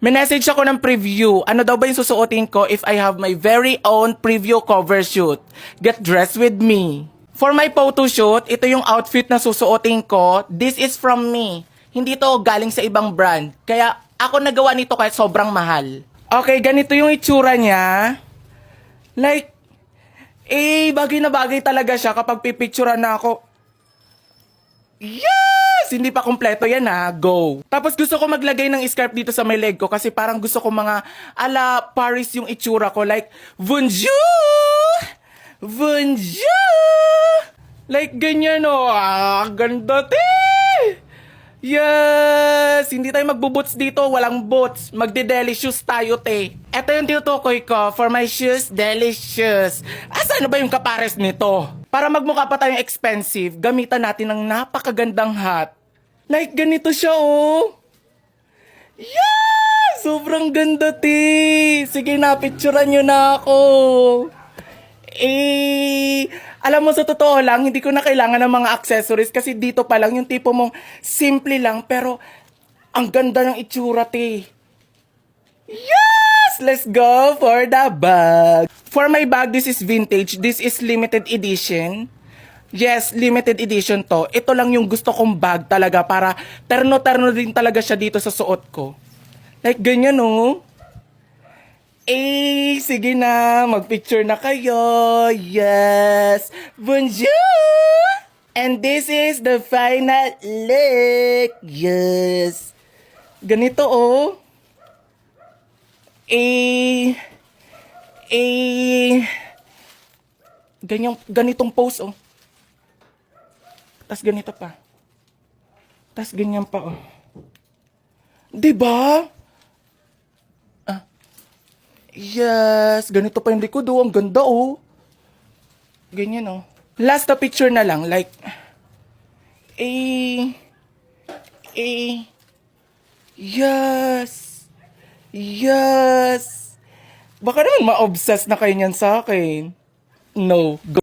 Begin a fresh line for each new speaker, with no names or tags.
Minessage ako ng preview. Ano daw ba yung susuotin ko if I have my very own preview cover shoot? Get dressed with me. For my photo shoot, ito yung outfit na susuotin ko. This is from me. Hindi to galing sa ibang brand. Kaya ako nagawa nito kahit sobrang mahal. Okay, ganito yung itsura niya. Like, bagay na bagay talaga siya kapag pipicturean na ako. Yes! Hindi pa kompleto yan ha. Go. Tapos gusto ko maglagay ng scarf dito sa may leg ko kasi parang gusto ko mga ala Paris yung itsura ko. Like, bonjour! Bonjour! Like, ganyan o. Ganda te! Yes! Hindi tayo magbo-boots dito. Walang boots. Magde-delicious tayo te. Ito yung tinutukoy ko for my shoes, delicious. Asan na ba yung kapares nito? Para magmukha pa tayong expensive, gamitan natin ng napakagandang hat. Like ganito siya oh. Yeah! Sobrang ganda te. Sige na, picturean nyo na ako. Alam mo sa totoo lang, hindi ko na kailangan ng mga accessories kasi dito pa lang yung tipo mong simple lang pero ang ganda ng itsura te. Yes! Let's go for the bag. For my bag, this is vintage. This is limited edition. Yes, limited edition to. Ito lang yung gusto kong bag talaga para terno-terno din talaga siya dito sa suot ko. Like ganyan oh. Sige na. Magpicture na kayo. Yes. Bonjour! And this is the final look. Yes. Ganito oh. Ganitong pose, oh. Tas ganito pa. Tas ganyan pa, oh. Diba? Yes. Ganito pa yung likod, oh. Ang ganda, oh. Ganyan, oh. Last na picture na lang, like, yes. Yes! Baka naman ma-obsess na kayo niyan sa akin. No. Go.